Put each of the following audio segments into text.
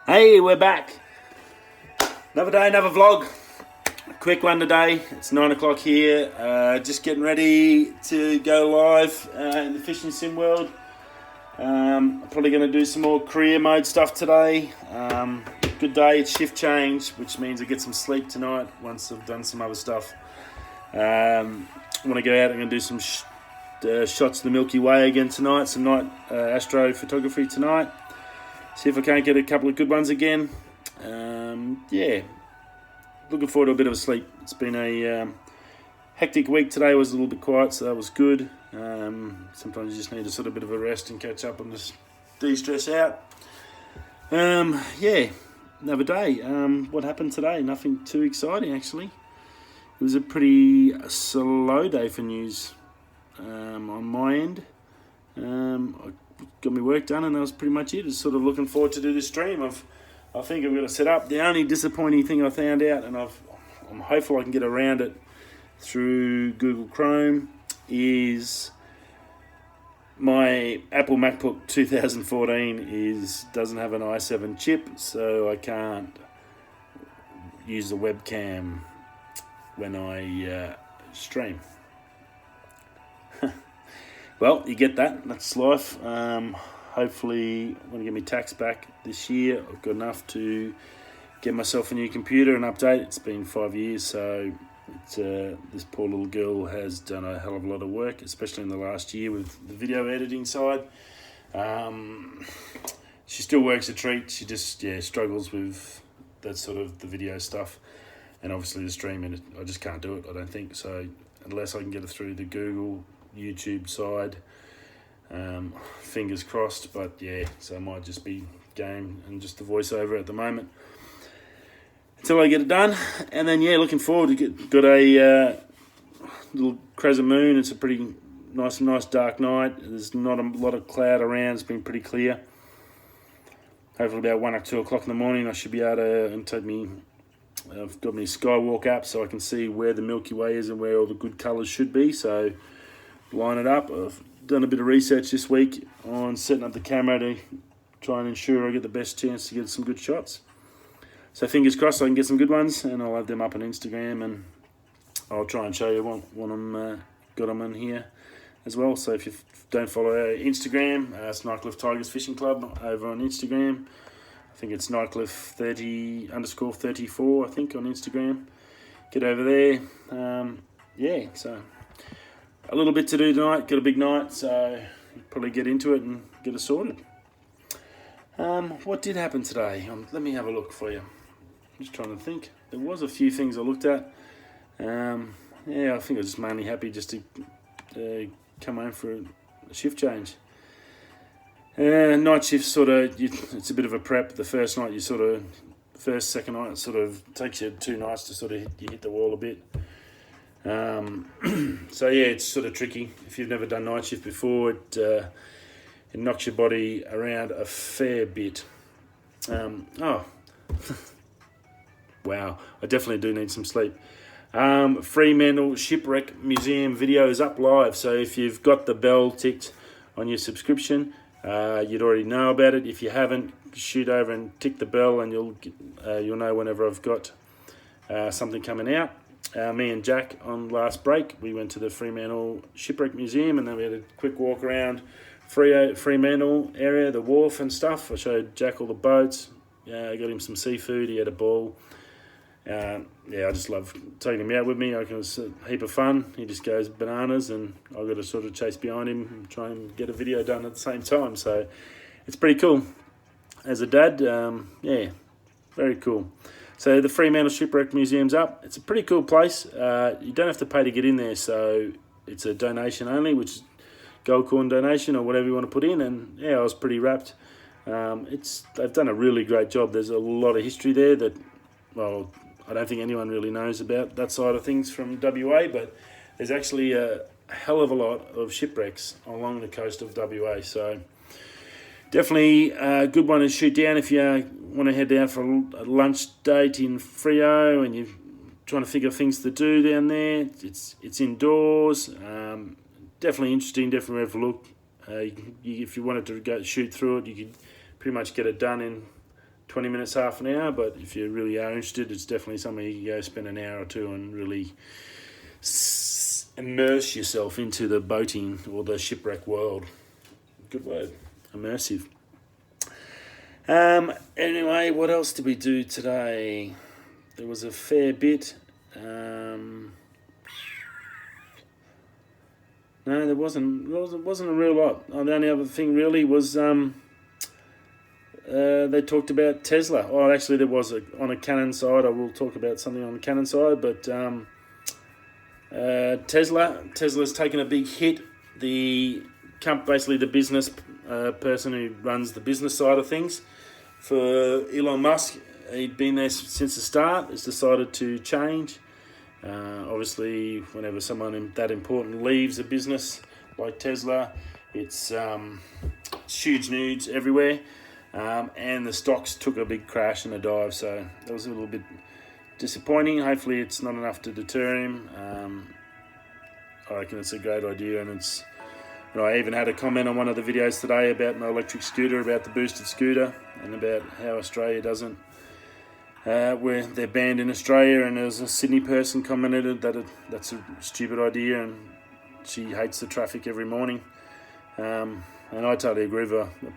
Hey, we're back. Another day, another vlog. A quick one today. It's 9 o'clock here. Just getting ready to go live in the fishing sim world. I'm probably going to do some more career mode stuff today. Good day, it's shift change, which means I get some sleep tonight once I've done some other stuff. I want to go out. I'm going to do some shots of the Milky Way again tonight. Some night astrophotography tonight. See if I can't get a couple of good ones again. Yeah, looking forward to a bit of a sleep. It's been a hectic week. Today was a little bit quiet, so that was good. Sometimes you just need a sort of bit of a rest and catch up and just de-stress out. Yeah, another day. What happened today? Nothing too exciting, actually. It was a pretty slow day for news on my end. I got my work done and that was pretty much it. Just sort of looking forward to do this stream. I think I've got to set up. The only disappointing thing I found out, and I'm hopeful I can get around it through Google Chrome, is my Apple Macbook 2014 doesn't have an i7 chip, so I can't use the webcam when I stream. Well, you get that. That's life. Hopefully, I'm going to get my tax back this year. I've got enough to get myself a new computer and update. It's been 5 years, so this poor little girl has done a hell of a lot of work, especially in the last year with the video editing side. She still works a treat. She just struggles with that sort of the video stuff, and obviously the streaming. I just can't do it. I don't think so unless I can get it through the Google YouTube side. Fingers crossed, but yeah, so it might just be game and just the voiceover at the moment until I get it done. And then looking forward to got a little crescent moon. It's a pretty nice dark night. There's not a lot of cloud around. It's been pretty clear. Hopefully about 1 or 2 o'clock in the morning I should be able to I've got my Skywalk app so I can see where the Milky Way is and where all the good colours should be, so line it up. I've done a bit of research this week on setting up the camera to try and ensure I get the best chance to get some good shots. So fingers crossed I can get some good ones, and I'll have them up on Instagram, and I'll try and show you when I'm got them in here as well. So if you don't follow our Instagram, it's Nightcliff Tigers Fishing Club over on Instagram. I think it's Nightcliff_34 I think on Instagram. Get over there. So a little bit to do tonight. Got a big night, so probably get into it and get it sorted. What did happen today? Let me have a look for you. I'm just trying to think. There was a few things I looked at. I think I was just mainly happy just to come home for a shift change. Night shift it's a bit of a prep. The first night second night it sort of takes you 2 nights to sort of hit the wall a bit. So yeah, it's sort of tricky. If you've never done night shift before, it knocks your body around a fair bit. Wow, I definitely do need some sleep. Fremantle Shipwreck Museum video is up live, so if you've got the bell ticked on your subscription, you'd already know about it. If you haven't, shoot over and tick the bell, and you'll know whenever I've got something coming out. Me and Jack on last break, we went to the Fremantle Shipwreck Museum, and then we had a quick walk around Fremantle area, the wharf and stuff. I showed Jack all the boats. I got him some seafood. He had a ball. I just love taking him out with me. It's a heap of fun. He just goes bananas, and I've got to sort of chase behind him and try and get a video done at the same time. So it's pretty cool. As a dad, very cool. So the Fremantle Shipwreck Museum's up. It's a pretty cool place. You don't have to pay to get in there, so it's a donation only, which is gold coin donation or whatever you want to put in. And I was pretty rapt. They've done a really great job. There's a lot of history there that, well, I don't think anyone really knows about that side of things from WA, but there's actually a hell of a lot of shipwrecks along the coast of WA. So definitely a good one to shoot down if you want to head down for a lunch date in Freo and you're trying to figure things to do down there. It's indoors. Definitely interesting. Definitely have a look. If you wanted to go shoot through it, you could pretty much get it done in 20 minutes, half an hour, but if you really are interested, it's definitely something you can go spend an hour or two and really immerse yourself into the boating or the shipwreck world. Good word, immersive. Anyway, what else did we do today? There was a fair bit. No, there wasn't a real lot. The only other thing really was they talked about Tesla. Oh, actually, there was on a Canon side. I will talk about something on the Canon side, but Tesla's taken a big hit. Basically the business person who runs the business side of things for Elon Musk, he'd been there since the start, has decided to change. Obviously, whenever someone that important leaves a business like Tesla, it's huge news everywhere. And the stocks took a big crash and a dive, so that was a little bit disappointing. Hopefully it's not enough to deter him. I reckon it's a great idea, and it's... I even had a comment on one of the videos today about my electric scooter, about the boosted scooter, and about how Australia doesn't... where they're banned in Australia, and there's a Sydney person commented that that's a stupid idea, and she hates the traffic every morning. And I totally agree with her. A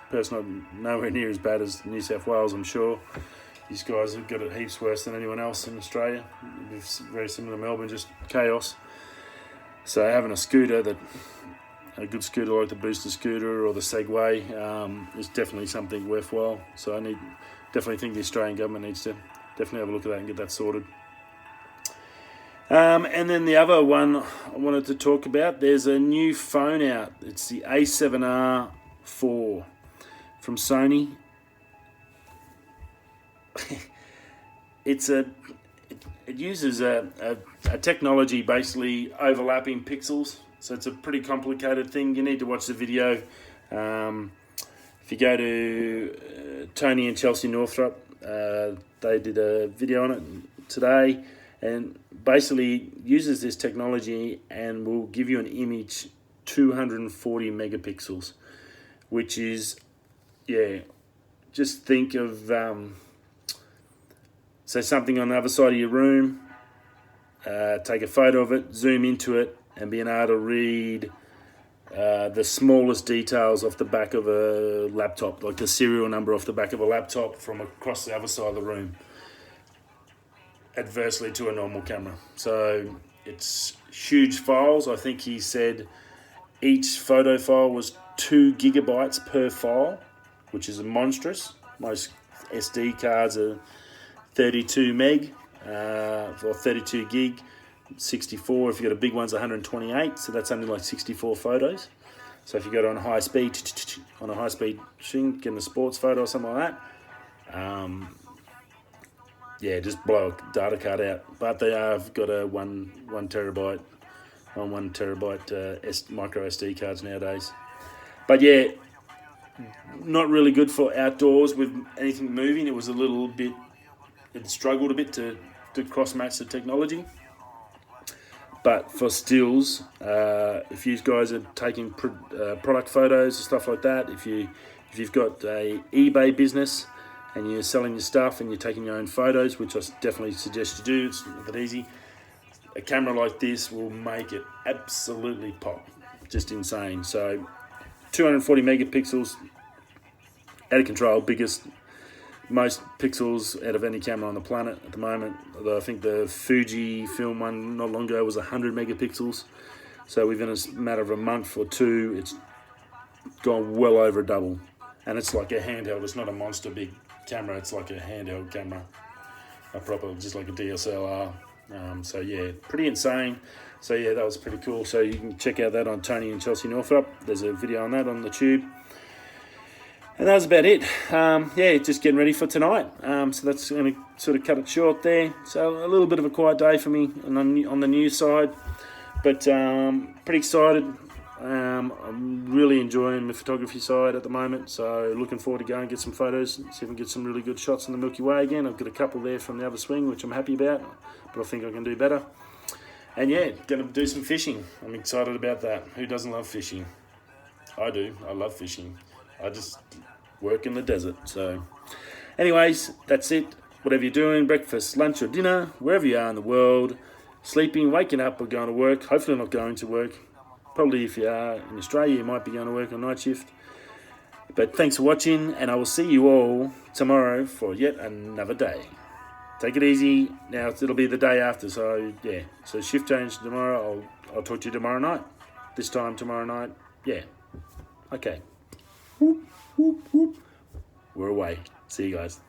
person nowhere near as bad as New South Wales, I'm sure. These guys have got it heaps worse than anyone else in Australia. It's very similar to Melbourne, just chaos. So having a good scooter like the booster scooter or the Segway is definitely something worthwhile. So definitely think the Australian government needs to definitely have a look at that and get that sorted. And then the other one I wanted to talk about, there's a new phone out. It's the A7R4 from Sony. It uses a technology basically overlapping pixels. So it's a pretty complicated thing. You need to watch the video. If you go to Tony and Chelsea Northrop, they did a video on it today, and basically uses this technology and will give you an image 240 megapixels, which is, just think of, say something on the other side of your room, take a photo of it, zoom into it, and being able to read the smallest details off the back of a laptop, like the serial number off the back of a laptop from across the other side of the room, adversely to a normal camera. So it's huge files. I think he said each photo file was 2 gigabytes per file, which is monstrous. Most SD cards are 32 meg or 32 gig. 64, if you got a big one's 128, so that's only like 64 photos. So if you go on a high speed thing, getting a sports photo or something like that, just blow a data card out. But they have got a one terabyte micro SD cards nowadays. But not really good for outdoors with anything moving. It struggled a bit to cross match the technology. But for stills, if you guys are taking product photos and stuff like that, if you've got a eBay business and you're selling your stuff and you're taking your own photos, which I definitely suggest you do, it's not that easy, a camera like this will make it absolutely pop. Just insane. So 240 megapixels, out of control, most pixels out of any camera on the planet at the moment. Although I think the Fuji film one not long ago was 100 megapixels. So within a matter of a month or two, it's gone well over a double. And it's like a handheld. It's not a monster big camera. It's like a handheld camera. Just like a DSLR. Pretty insane. So that was pretty cool. So you can check out that on Tony and Chelsea Northrop. There's a video on that on the tube. And that was about it. Just getting ready for tonight. So that's going to sort of cut it short there. So a little bit of a quiet day for me on the news side. But pretty excited. I'm really enjoying the photography side at the moment. So looking forward to going and get some photos. See if I can get some really good shots in the Milky Way again. I've got a couple there from the other swing, which I'm happy about. But I think I can do better. And going to do some fishing. I'm excited about that. Who doesn't love fishing? I do. I love fishing. I just work in the desert. So Anyways, that's it. Whatever you're doing, breakfast, lunch or dinner, wherever you are in the world, sleeping, waking up or going to work, hopefully not going to work. Probably if you are in Australia, you might be going to work on night shift. But thanks for watching, and I will see you all tomorrow for yet another day. Take it easy. Now it'll be the day after, so yeah. So shift change tomorrow. I'll talk to you tomorrow night. This time tomorrow night. Yeah. Okay. Whoop, whoop, whoop. We're away. See you guys.